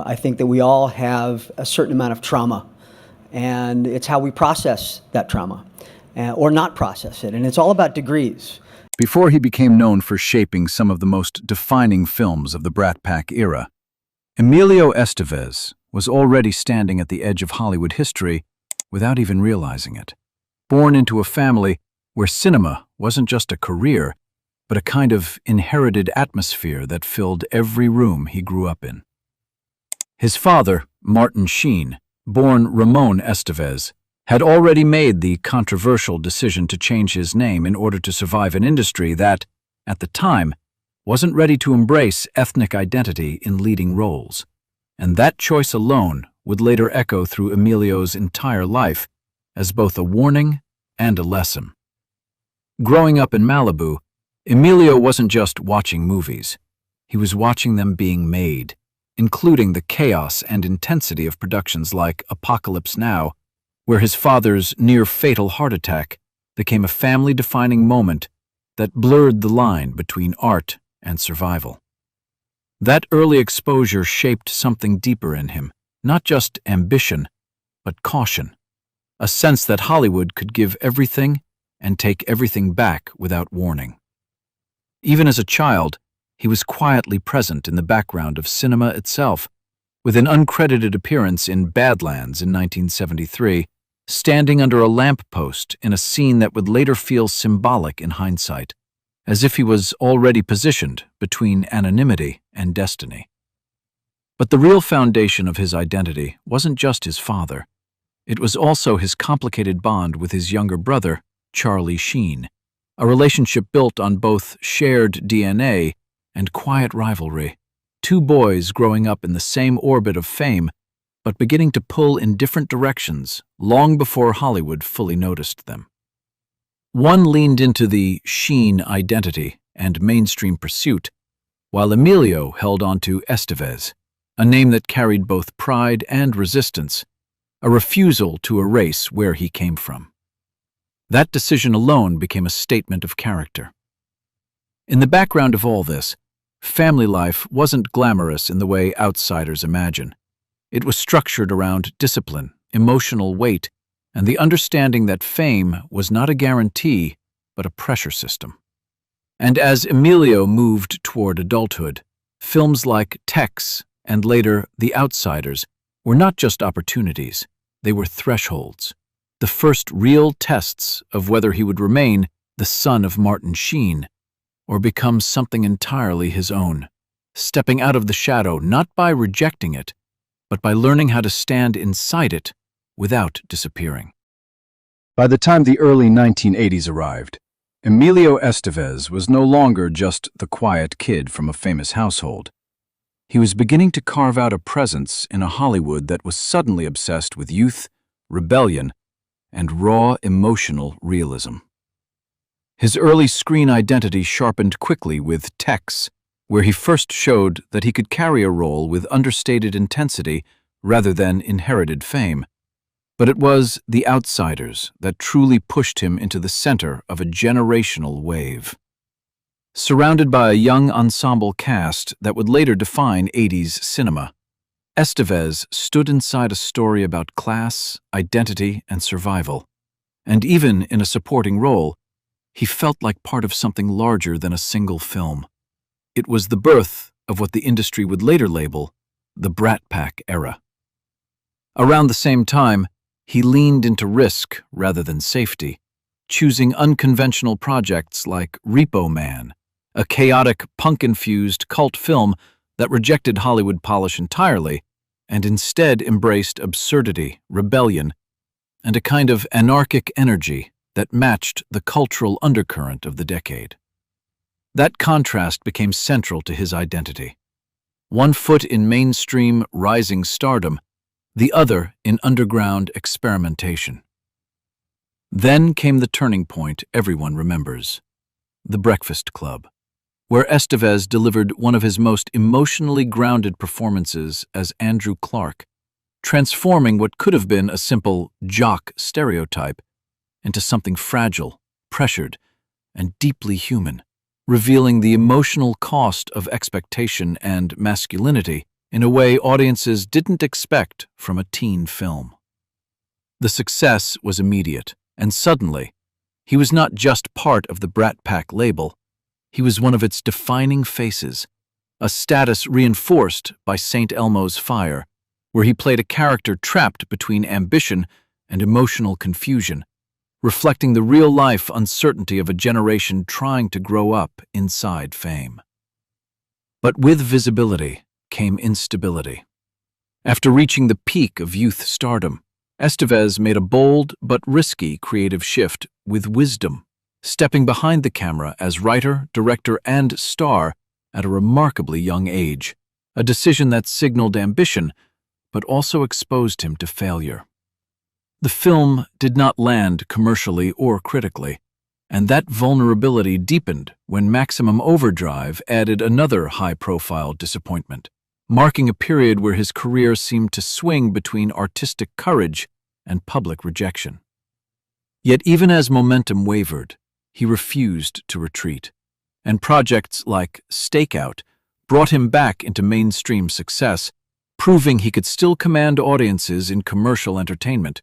I think that we all have a certain amount of trauma, and it's how we process that trauma, or not process it, and it's all about degrees. Before he became known for shaping some of the most defining films of the Brat Pack era, Emilio Estevez was already standing at the edge of Hollywood history without even realizing it. Born into a family where cinema wasn't just a career, but a kind of inherited atmosphere that filled every room he grew up in. His father, Martin Sheen, born Ramon Estevez, had already made the controversial decision to change his name in order to survive an industry that, at the time, wasn't ready to embrace ethnic identity in leading roles. And that choice alone would later echo through Emilio's entire life as both a warning and a lesson. Growing up in Malibu, Emilio wasn't just watching movies. He was watching them being made, including the chaos and intensity of productions like Apocalypse Now, where his father's near-fatal heart attack became a family-defining moment that blurred the line between art and survival. That early exposure shaped something deeper in him, not just ambition, but caution, a sense that Hollywood could give everything and take everything back without warning. Even as a child, he was quietly present in the background of cinema itself, with an uncredited appearance in Badlands in 1973, standing under a lamppost in a scene that would later feel symbolic in hindsight, as if he was already positioned between anonymity and destiny. But the real foundation of his identity wasn't just his father. It was also his complicated bond with his younger brother, Charlie Sheen, a relationship built on both shared DNA and quiet rivalry. Two boys growing up in the same orbit of fame, but beginning to pull in different directions long before Hollywood fully noticed them. One leaned into the Sheen identity and mainstream pursuit, while Emilio held on to Estevez, a name that carried both pride and resistance, a refusal to erase where he came from. That decision alone became a statement of character. In the background of all this, family life wasn't glamorous in the way outsiders imagine. It was structured around discipline, emotional weight, and the understanding that fame was not a guarantee, but a pressure system. And as Emilio moved toward adulthood, films like Tex and later The Outsiders were not just opportunities, they were thresholds, the first real tests of whether he would remain the son of Martin Sheen or become something entirely his own, stepping out of the shadow not by rejecting it, but by learning how to stand inside it without disappearing. By the time the early 1980s arrived, Emilio Estevez was no longer just the quiet kid from a famous household. He was beginning to carve out a presence in a Hollywood that was suddenly obsessed with youth, rebellion, and raw emotional realism. His early screen identity sharpened quickly with Tex, where he first showed that he could carry a role with understated intensity rather than inherited fame. But it was The Outsiders that truly pushed him into the center of a generational wave. Surrounded by a young ensemble cast that would later define 80s cinema, Estevez stood inside a story about class, identity, and survival. And even in a supporting role, he felt like part of something larger than a single film. It was the birth of what the industry would later label the Brat Pack era. Around the same time, he leaned into risk rather than safety, choosing unconventional projects like Repo Man, a chaotic, punk-infused cult film that rejected Hollywood polish entirely and instead embraced absurdity, rebellion, and a kind of anarchic energy that matched the cultural undercurrent of the decade. That contrast became central to his identity. One foot in mainstream, rising stardom, the other in underground experimentation. Then came the turning point everyone remembers, The Breakfast Club, where Estevez delivered one of his most emotionally grounded performances as Andrew Clark, transforming what could have been a simple jock stereotype into something fragile, pressured, and deeply human, revealing the emotional cost of expectation and masculinity in a way audiences didn't expect from a teen film. The success was immediate, and suddenly, he was not just part of the Brat Pack label, he was one of its defining faces, a status reinforced by St. Elmo's Fire, where he played a character trapped between ambition and emotional confusion, reflecting the real-life uncertainty of a generation trying to grow up inside fame. But with visibility came instability. After reaching the peak of youth stardom, Estevez made a bold but risky creative shift with wisdom, stepping behind the camera as writer, director, and star at a remarkably young age, a decision that signaled ambition but also exposed him to failure. The film did not land commercially or critically, and that vulnerability deepened when Maximum Overdrive added another high-profile disappointment, marking a period where his career seemed to swing between artistic courage and public rejection. Yet even as momentum wavered, he refused to retreat, and projects like Stakeout brought him back into mainstream success, proving he could still command audiences in commercial entertainment,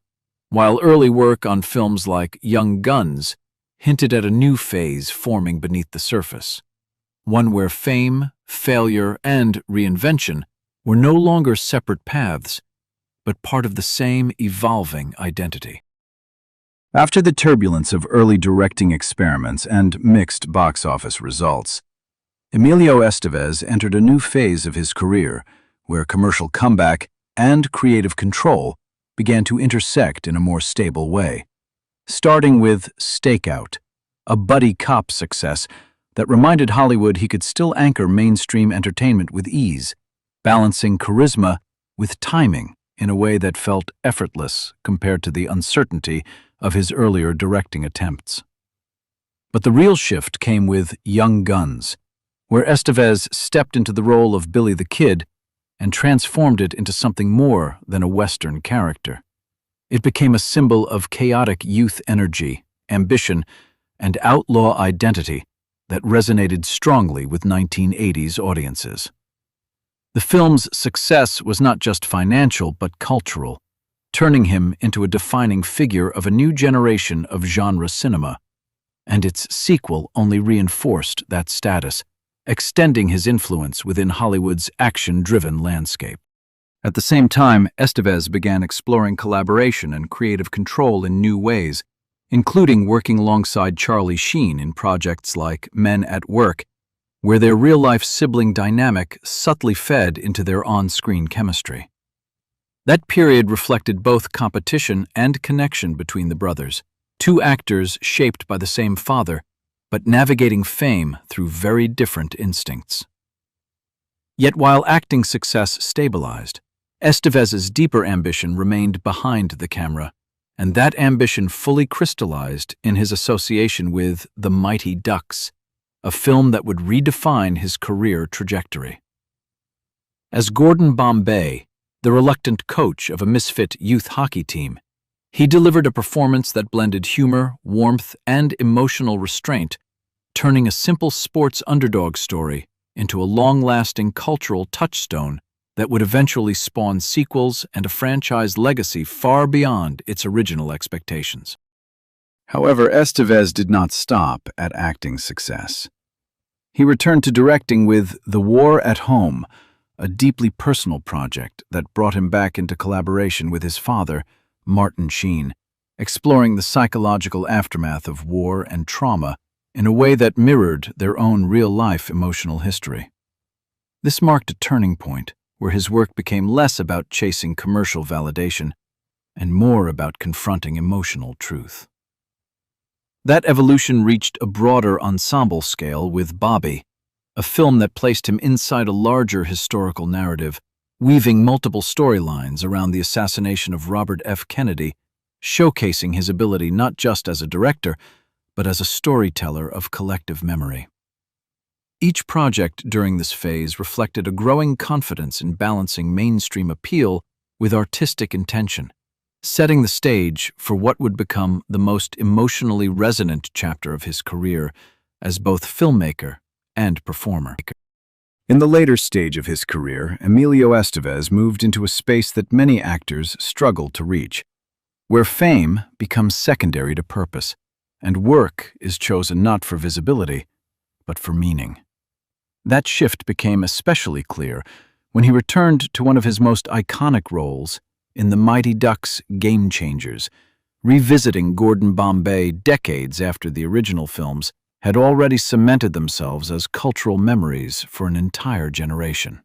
while early work on films like Young Guns hinted at a new phase forming beneath the surface, one where fame, failure, and reinvention were no longer separate paths, but part of the same evolving identity. After the turbulence of early directing experiments and mixed box office results, Emilio Estevez entered a new phase of his career where commercial comeback and creative control began to intersect in a more stable way, starting with Stakeout, a buddy cop success that reminded Hollywood he could still anchor mainstream entertainment with ease, balancing charisma with timing in a way that felt effortless compared to the uncertainty of his earlier directing attempts. But the real shift came with Young Guns, where Estevez stepped into the role of Billy the Kid and transformed it into something more than a Western character. It became a symbol of chaotic youth energy, ambition, and outlaw identity that resonated strongly with 1980s audiences. The film's success was not just financial but cultural, turning him into a defining figure of a new generation of genre cinema, and its sequel only reinforced that status, extending his influence within Hollywood's action-driven landscape. At the same time, Estevez began exploring collaboration and creative control in new ways, including working alongside Charlie Sheen in projects like Men at Work, where their real-life sibling dynamic subtly fed into their on-screen chemistry. That period reflected both competition and connection between the brothers, two actors shaped by the same father, but navigating fame through very different instincts. Yet while acting success stabilized, Estevez's deeper ambition remained behind the camera, and that ambition fully crystallized in his association with The Mighty Ducks, a film that would redefine his career trajectory. As Gordon Bombay, the reluctant coach of a misfit youth hockey team, he delivered a performance that blended humor, warmth, and emotional restraint, turning a simple sports underdog story into a long-lasting cultural touchstone that would eventually spawn sequels and a franchise legacy far beyond its original expectations. However, Estevez did not stop at acting success. He returned to directing with The War at Home, a deeply personal project that brought him back into collaboration with his father, Martin Sheen, exploring the psychological aftermath of war and trauma in a way that mirrored their own real-life emotional history. This marked a turning point where his work became less about chasing commercial validation and more about confronting emotional truth. That evolution reached a broader ensemble scale with Bobby, a film that placed him inside a larger historical narrative, weaving multiple storylines around the assassination of Robert F. Kennedy, showcasing his ability not just as a director, but as a storyteller of collective memory. Each project during this phase reflected a growing confidence in balancing mainstream appeal with artistic intention, setting the stage for what would become the most emotionally resonant chapter of his career as both filmmaker and performer. In the later stage of his career, Emilio Estevez moved into a space that many actors struggle to reach, where fame becomes secondary to purpose, and work is chosen not for visibility, but for meaning. That shift became especially clear when he returned to one of his most iconic roles in The Mighty Ducks Game Changers, revisiting Gordon Bombay decades after the original films had already cemented themselves as cultural memories for an entire generation.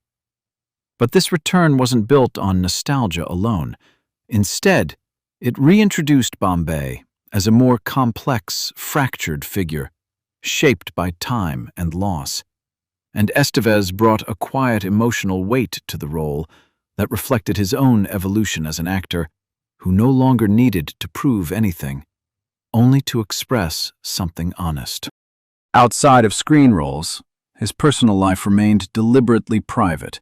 But this return wasn't built on nostalgia alone. Instead, it reintroduced Bombay as a more complex, fractured figure, shaped by time and loss. And Estevez brought a quiet emotional weight to the role that reflected his own evolution as an actor who no longer needed to prove anything, only to express something honest. Outside of screen roles, his personal life remained deliberately private,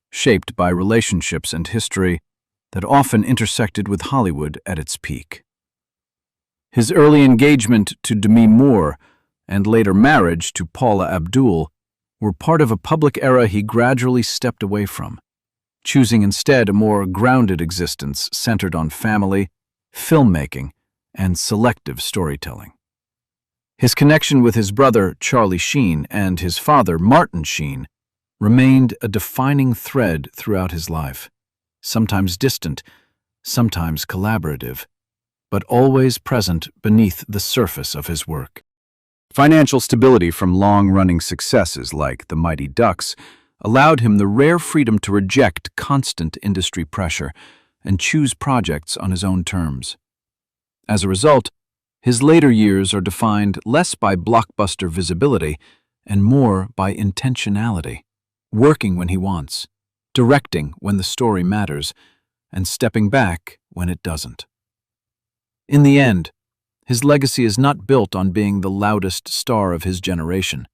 shaped by relationships and history that often intersected with Hollywood at its peak. His early engagement to Demi Moore and later marriage to Paula Abdul were part of a public era he gradually stepped away from, choosing instead a more grounded existence centered on family, filmmaking, and selective storytelling. His connection with his brother, Charlie Sheen, and his father, Martin Sheen, remained a defining thread throughout his life, sometimes distant, sometimes collaborative, but always present beneath the surface of his work. Financial stability from long-running successes like The Mighty Ducks allowed him the rare freedom to reject constant industry pressure and choose projects on his own terms. As a result, his later years are defined less by blockbuster visibility and more by intentionality, working when he wants, directing when the story matters, and stepping back when it doesn't. In the end, his legacy is not built on being the loudest star of his generation,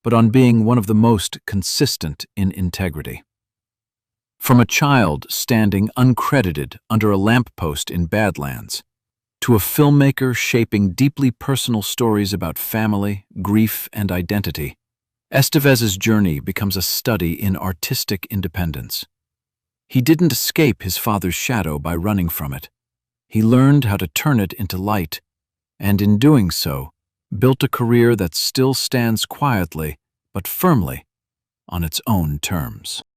but on being one of the most consistent in integrity. From a child standing uncredited under a lamppost in Badlands, to a filmmaker shaping deeply personal stories about family, grief, and identity, Estevez's journey becomes a study in artistic independence. He didn't escape his father's shadow by running from it. He learned how to turn it into light, and in doing so, built a career that still stands quietly but firmly on its own terms.